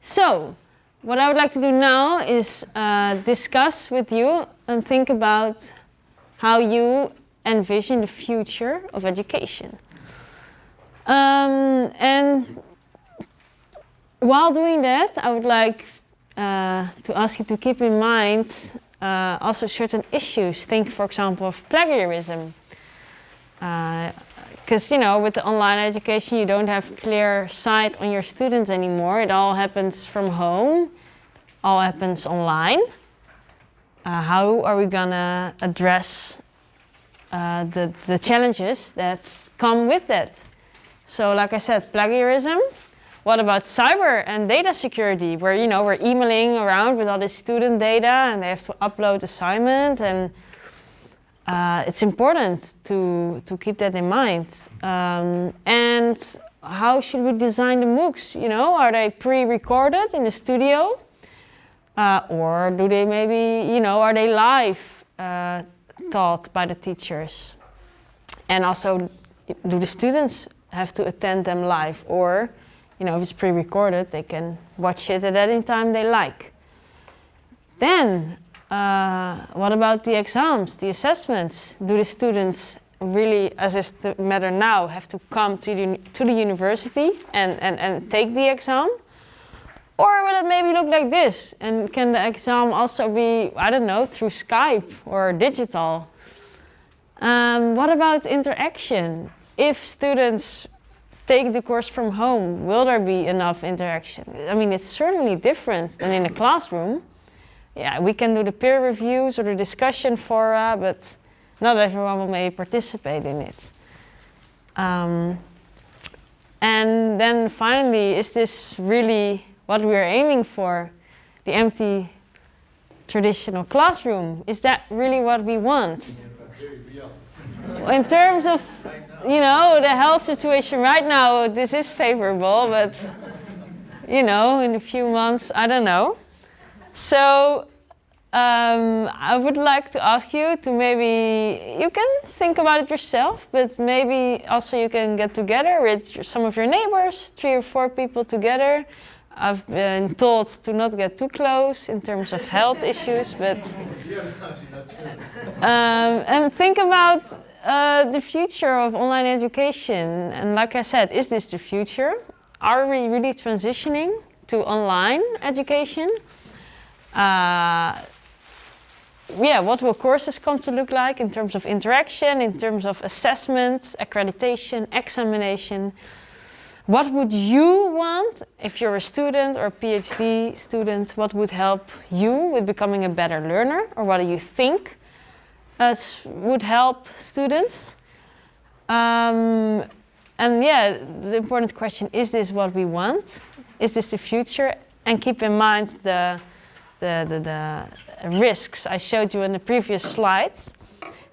So, what I would like to do now is discuss with you and think about how you envision the future of education. And while doing that, I would like to ask you to keep in mind also certain issues. Think, for example, of plagiarism. Because, with the online education, you don't have clear sight on your students anymore. It all happens from home, all happens online. How are we gonna address the challenges that come with that? So, like I said, plagiarism. What about cyber and data security, where we're emailing around with all this student data and they have to upload assignment, and it's important to keep that in mind. And how should we design the Moocs? Are they pre-recorded in the studio, or do they maybe are they live taught by the teachers? And also, do the students have to attend them live, or if it's pre-recorded, they can watch it at any time they like. Then, what about the exams, the assessments? Do the students really, as is the matter now, have to come to the university and take the exam? Or will it maybe look like this? And can the exam also be, I don't know, through Skype or digital? What about interaction? If students take the course from home, will there be enough interaction? I mean, it's certainly different than in a classroom. Yeah, we can do the peer reviews or the discussion fora, but not everyone will maybe participate in it. And then finally, is this really what we are aiming for? The empty traditional classroom? Is that really what we want? In terms of, the health situation right now, this is favorable, but, in a few months, I don't know. So, I would like to ask you to maybe, you can think about it yourself, but maybe also you can get together with some of your neighbors, 3 or 4 people together. I've been told to not get too close in terms of health issues, but and think about the future of online education. And like I said, is this the future? Are we really transitioning to online education? What will courses come to look like in terms of interaction, in terms of assessments, accreditation, examination? What would you want if you're a student or a PhD student? What would help you with becoming a better learner? Or what do you think would help students? The important question, is this what we want? Is this the future? And keep in mind the risks I showed you in the previous slides.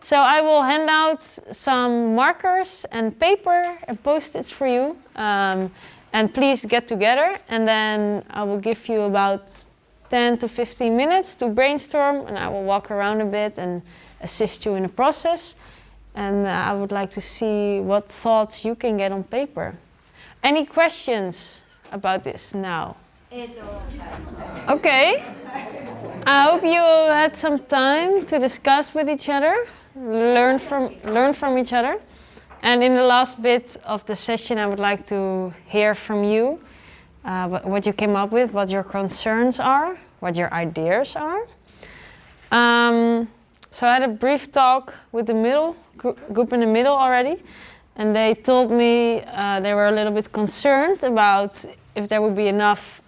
So I will hand out some markers and paper and post-its for you. And please get together, and then I will give you about 10 to 15 minutes to brainstorm, and I will walk around a bit and assist you in the process. And I would like to see what thoughts you can get on paper. Any questions about this now? Okay. I hope you had some time to discuss with each other, learn from each other. And in the last bit of the session, I would like to hear from you what you came up with, what your concerns are, what your ideas are. So I had a brief talk with the group in the middle already, and they told me they were a little bit concerned about if there would be enough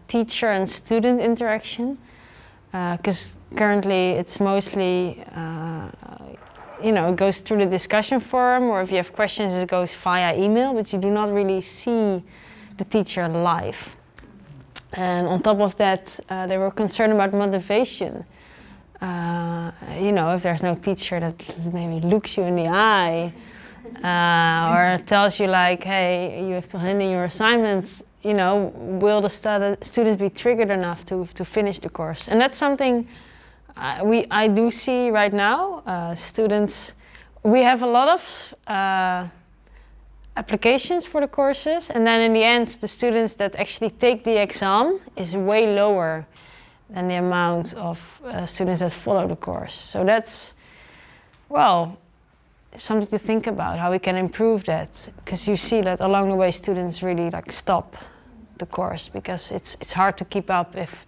teacher and student interaction, because currently it's mostly it goes through the discussion forum, or if you have questions, it goes via email, but you do not really see the teacher live. And on top of that, they were concerned about motivation. If there's no teacher that maybe looks you in the eye, or tells you like, hey, you have to hand in your assignment, will the students be triggered enough to finish the course? And that's something I do see right now. Students, we have a lot of applications for the courses, and then in the end the students that actually take the exam is way lower than the amount of students that follow the course. So that's, well, something to think about, how we can improve that, because you see that along the way students really like stop the course because it's hard to keep up if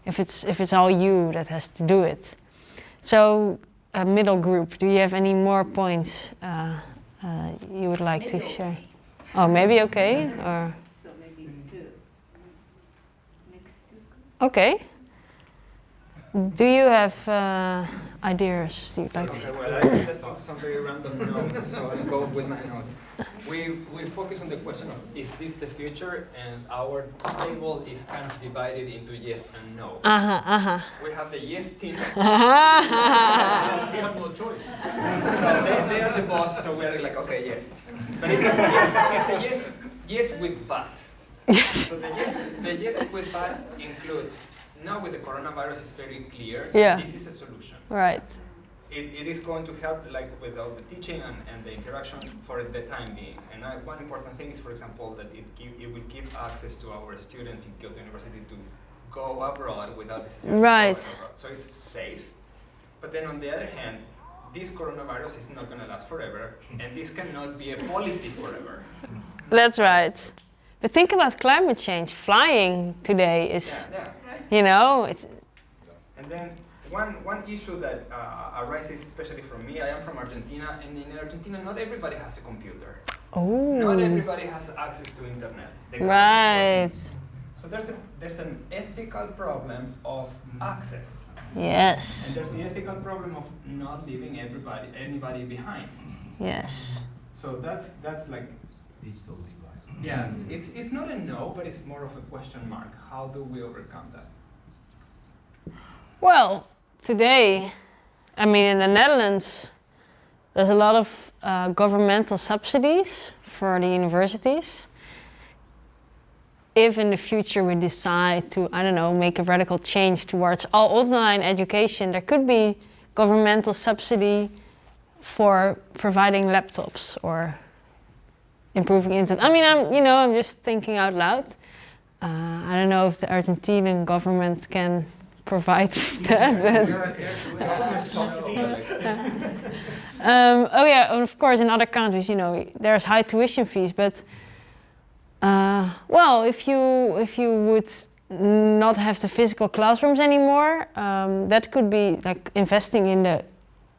it's all you that has to do it. So middle group, do you have any more points you would like to share? Oh, maybe okay, or so maybe two. Next two. Okay. Do you have ideas you'd like to? Well, I just took some very random notes, so I'll go with my notes. We focus on the question of, is this the future? And our table is kind of divided into yes and no. We have the yes team. We have no choice. So they are the boss, so we're like, okay, yes. But it's a yes with but. Yes. So the yes with but includes, now with the coronavirus, it's very clear. Yeah. This is a solution. Right. It is going to help, like with all the teaching and the interaction for the time being. And one important thing is, for example, that it will give access to our students in Kyoto University to go abroad without necessarily Right. going abroad. So it's safe. But then on the other hand, this coronavirus is not going to last forever, and this cannot be a policy forever. That's right. But think about climate change. Flying today is, you know, it's. And then one issue that arises, especially for me, I am from Argentina, and in Argentina, not everybody has a computer. Oh. Not everybody has access to internet. Right. So there's an ethical problem of access. Yes. And there's the ethical problem of not leaving anybody behind. Yes. So that's like Digital device. yeah, it's not a no, but it's more of a question mark. How do we overcome that? Well, today, I mean, in the Netherlands, there's a lot of governmental subsidies for the universities. If in the future we decide to, I don't know, make a radical change towards all online education, there could be governmental subsidy for providing laptops or improving internet. I mean, I'm just thinking out loud. I don't know if the Argentinian government can provide that. Oh yeah, and of course in other countries, there's high tuition fees, but well, if you would not have the physical classrooms anymore, that could be like investing in the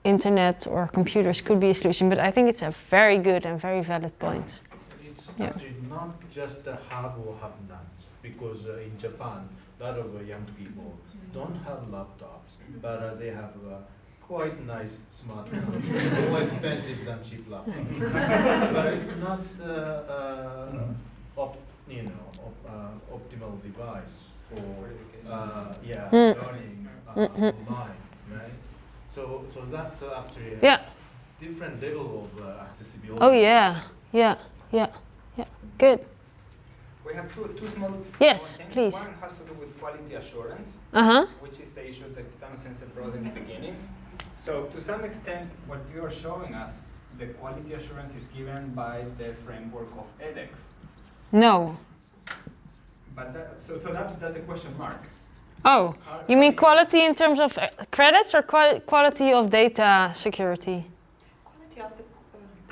internet or computers could be a solution. But I think it's a very good and very valid point. It's actually not just the have or have nots, because in Japan, a lot of young people don't have laptops, but they have quite nice smartphones, more expensive than cheap laptops. But it's not optimal device for learning online, right? So that's actually a different level of accessibility. Oh yeah. Good. We have two small Yes, things. please. One has to do with quality assurance, which is the issue that Tano-sensei brought in the beginning. So to some extent, what you are showing us, the quality assurance is given by the framework of edX. No. But that's a question mark. Oh, you mean quality in terms of credits or quality of data security? Quality of the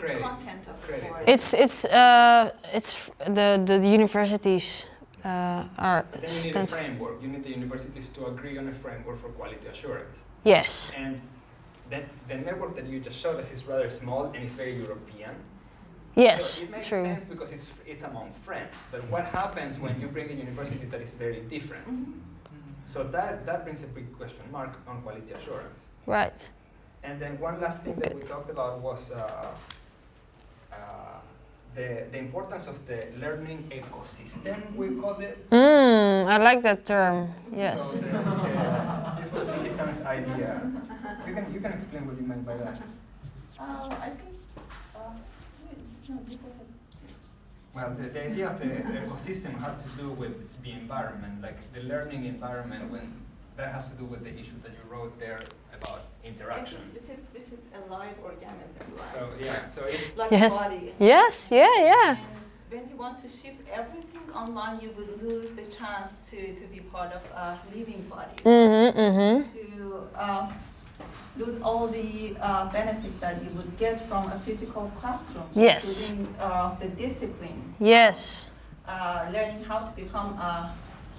Credits. content of the Credits. course. It's the universities are. Then you need a framework. You need the universities to agree on a framework for quality assurance. Yes. And then the network that you just showed us is rather small and it's very European. Yes, so it makes true. sense because it's among friends. But what happens when you bring a university that is very different? So that brings a big question mark on quality assurance. Right. And then one last thing that we talked about was the importance of the learning ecosystem, we call it. I like that term. Yes. So this was Lily-san's idea. You can explain what you meant by that. I think. Well, the idea of the ecosystem had to do with the environment, like the learning environment, when that has to do with the issue that you wrote there about interaction. Which is a live organism, right? So yeah, so it, Like Yes. a body. Yes, yeah. And when you want to shift everything online, you will lose the chance to be part of a living body. To lose all the benefits that you would get from a physical classroom. Yes. Including the discipline. Yes. Learning how to become a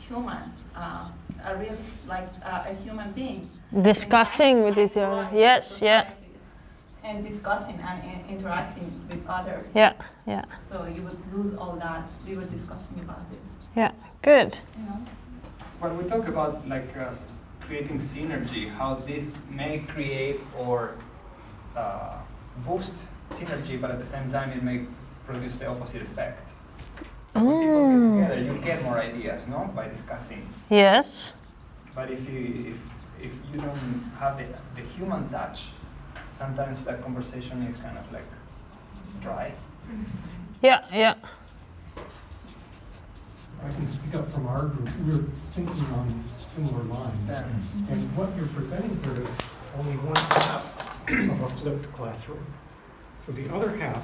human, a real, like a human being. Discussing with each other. Yes, yeah. And discussing and interacting with others. Yeah. So you would lose all that. We were discussing about it. Yeah, good. You know? when we talk about like creating synergy, how this may create or boost synergy, but at the same time it may produce the opposite effect. When people get together, you get more ideas, no, by discussing. Yes. But if you don't have the human touch, sometimes that conversation is kind of like dry. Yeah. I can speak up from our group. We're thinking on similar lines. Yeah. And what you're presenting here is only one half of a flipped classroom. So the other half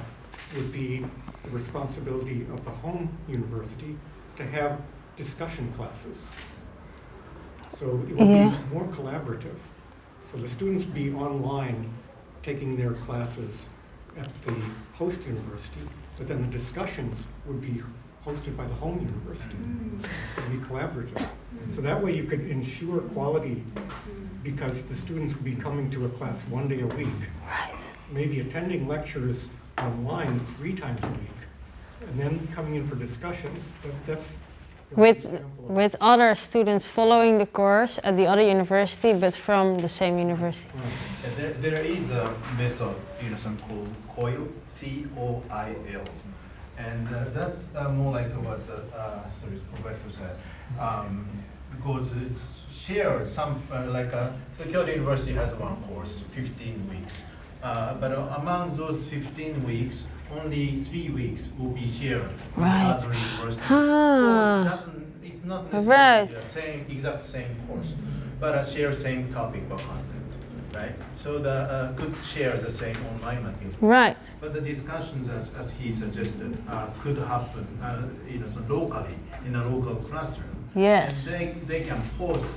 would be the responsibility of the home university to have discussion classes. So it would Yeah. be more collaborative. So the students would be online taking their classes at the host university, but then the discussions would be hosted by the home university. It would be collaborative. So that way you could ensure quality because the students would be coming to a class 1 day a week. Right. Maybe attending lectures online 3 times a week, and then coming in for discussions. That's an example of- With other students following the course at the other university, but from the same university. Right. There is a method called COIL, C-O-I-L, and that's more like what the professor said, because it's shared some so Kyoto University has one course, 15 weeks, but among those 15 weeks, only 3 weeks will be shared with Right. other universities. Ah. So it's not necessarily Right. the exact same course, but share same topic or content, right? So the could share the same online material. Right. But the discussions, as he suggested, could happen, locally in a local classroom. Yes. And they can post,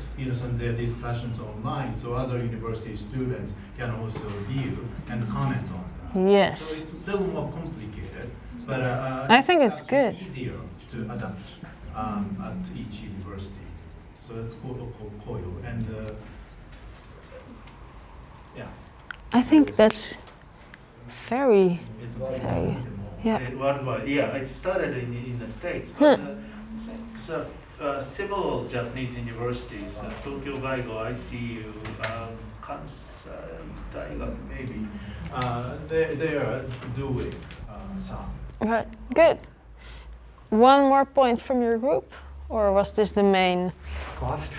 their discussions online, so other university students can also view and comment on that. So Yes. it's a little more complicated, but I think it's actually good. easier to adapt at each university. So it's called COIL, and yeah. I think that's very, yeah. Worldwide, yeah, it started in the States. But, so several Japanese universities, Tokyo Gaigo, ICU, Kansai Daigaku maybe, they are doing some. Right. Good. One more point from your group, or was this the main? Cost?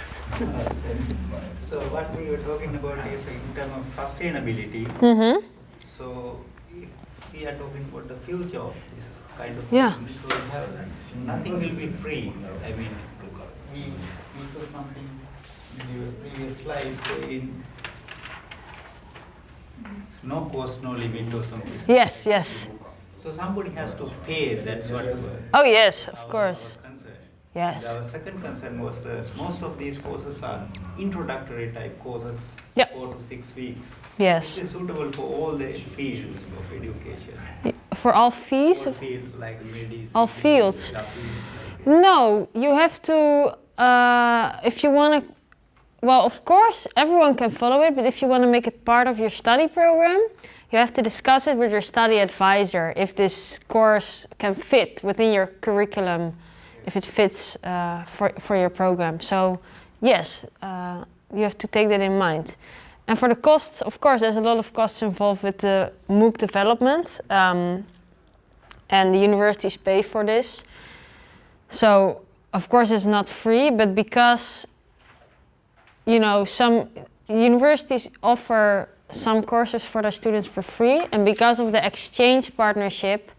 So what we were talking about is in terms of sustainability. Mm-hmm. So if we are talking about the future of this kind of Yeah. thing, so nothing will be free. I mean, we saw something in your previous slide saying no cost, no limit or something. Yes. So somebody has to pay, that's what Oh yes, of our course. concern. Yes. Our second concern was that most of these courses are introductory type courses, Yeah. 4 to 6 weeks. Yes. It is suitable for all the fields of education. For all fees? All fields like medicine. All fields. Like No, you have to, if you want to, well, of course, everyone can follow it, but if you want to make it part of your study program, you have to discuss it with your study advisor if this course can fit within your curriculum, if it fits for your program. So, yes, you have to take that in mind. And for the costs, of course, there's a lot of costs involved with the MOOC development, and the universities pay for this. So, of course, it's not free, but because, some universities offer some courses for their students for free, and because of the exchange partnership,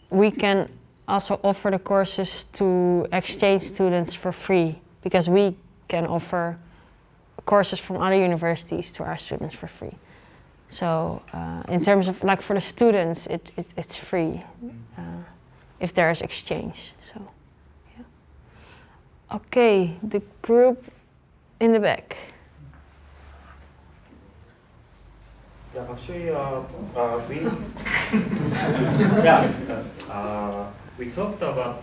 we can also offer the courses to exchange students for free, because we can offer courses from other universities to our students for free. So in terms of like for the students, it's free if there is exchange. So yeah. Okay, the group in the back. Yeah, actually, we talked about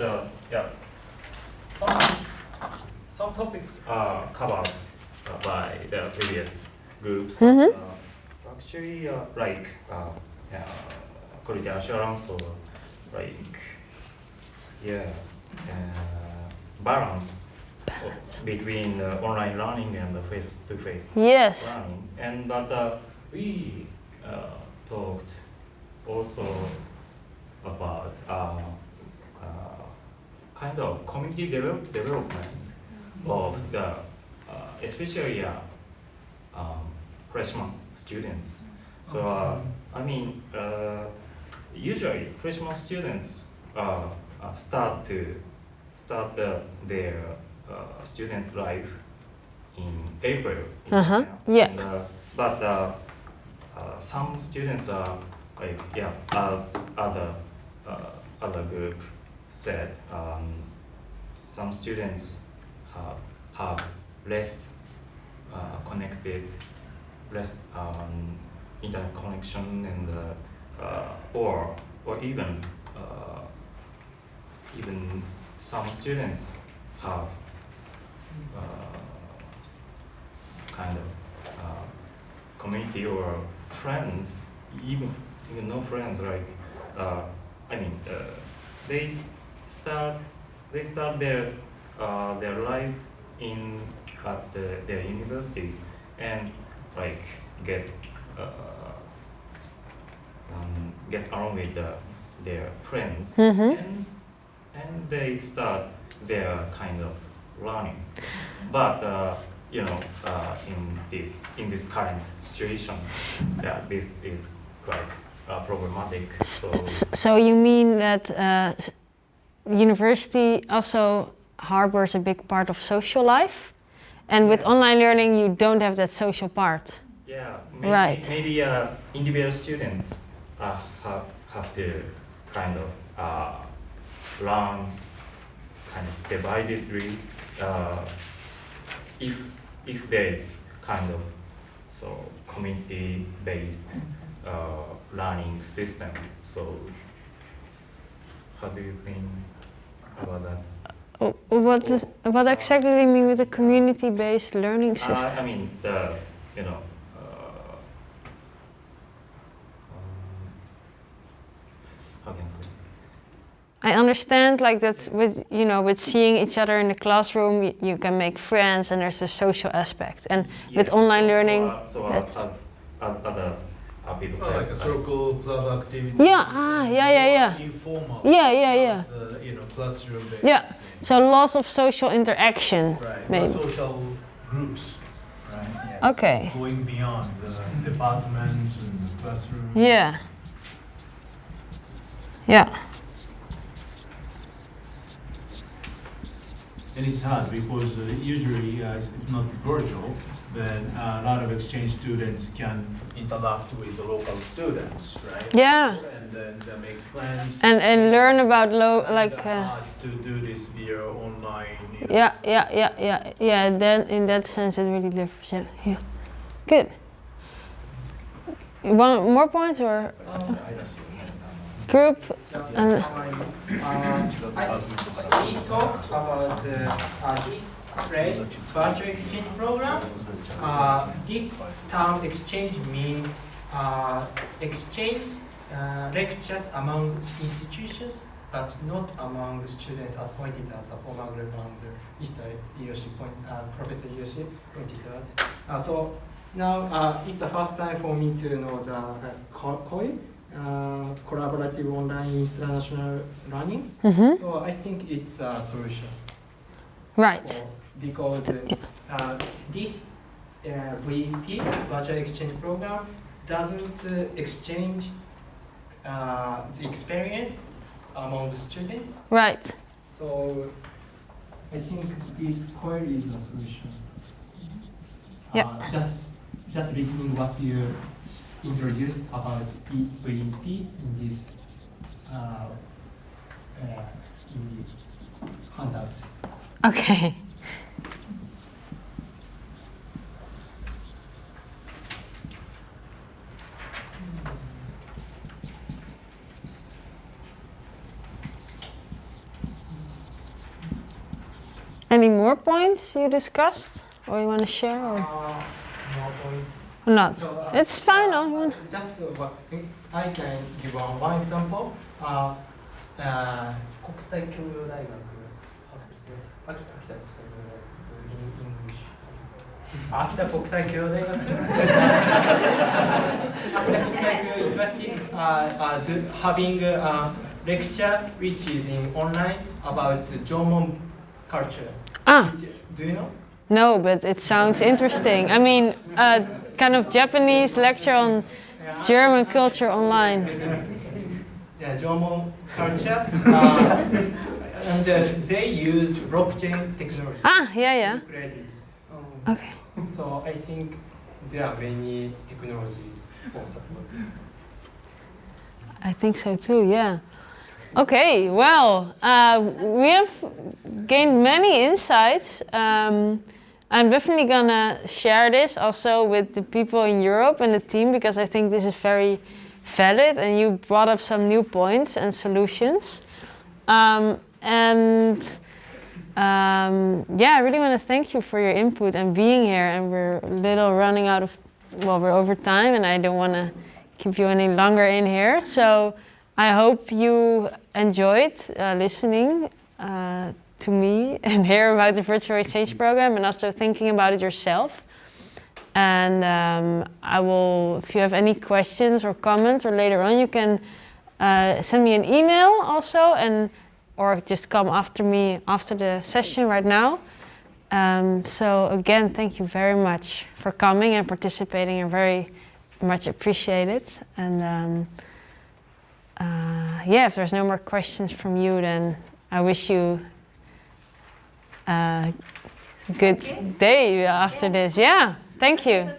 some topics are covered by the previous groups. Actually, like quality assurance or like balance between online learning and the face-to-face Yes. learning. And but we talked also about kind of community development of the especially freshman students. So I mean, usually freshman students start their student life in April. Yeah. And, but some students are like as other group said, some students have less connected, less internet connection, and or even some students have kind of community or friends, even no friends. Like they start their life at their university and like get along with their friends, and they start their kind of learning. But in this current situation, this is quite problematic. So you mean that university also harbors a big part of social life, and with online learning you don't have that social part. Yeah, Maybe individual students have to kind of learn kind of dividedly if there is kind of community-based learning system. So how do you think about that? What exactly do you mean with a community-based learning system? I mean how can I say? I understand like that with seeing each other in the classroom you can make friends and there's the social aspect, and with online learning other people say like a circle, club activity. Yeah. Informal. Yeah. Classroom. Yeah. So lots of social interaction. Right. Maybe. Social groups. Right. Okay. Going beyond the departments and the classroom. Yeah. And it's hard because usually it's not virtual, then a lot of exchange students can interact with the local students, right? Yeah. And then they make plans. And learn about hard to do this via online. Yeah. Then in that sense it really differs. Yeah. Good. One more point or group? We talked about this phrase, virtual exchange program. This term exchange means exchange lectures among institutions, but not among students, as pointed at the former group and Professor Yoshi pointed out. So now it's the first time for me to know the COI. Collaborative online international learning. So I think it's a solution. Right. So, because this VEP, virtual exchange program, doesn't exchange the experience among the students. Right. So I think this COIL is a solution. Yeah. Just listening what you introduced about EVT in this handout. Okay. Any more points you discussed or you want to share? Or? More point. Or not? So, It's fine. I want. Just I can give one example. 国際教養大学秋田国際教養大学秋田国際教養 University having a lecture which is in online about Jomon culture. Ah. Do you know? No, but it sounds interesting. I mean, kind of Japanese lecture on German culture online. Yeah, Jomon culture. And they use blockchain technology. Ah, yeah. to create it. Okay. So I think there are many technologies for support. I think so too, yeah. Okay, well, we have gained many insights. I'm definitely gonna share this also with the people in Europe and the team because I think this is very valid and you brought up some new points and solutions. Yeah, I really want to thank you for your input and being here. And we're a little running out of, well, we're over time and I don't want to keep you any longer in here. So I hope you enjoyed listening to me and hear about the virtual exchange program and also thinking about it yourself. And I will, if you have any questions or comments or later on, you can send me an email also or just come after me after the session right now. So again, thank you very much for coming and participating. I very much appreciate it. And yeah, if there's no more questions from you, then I wish you a good day after this. Yeah, thank you.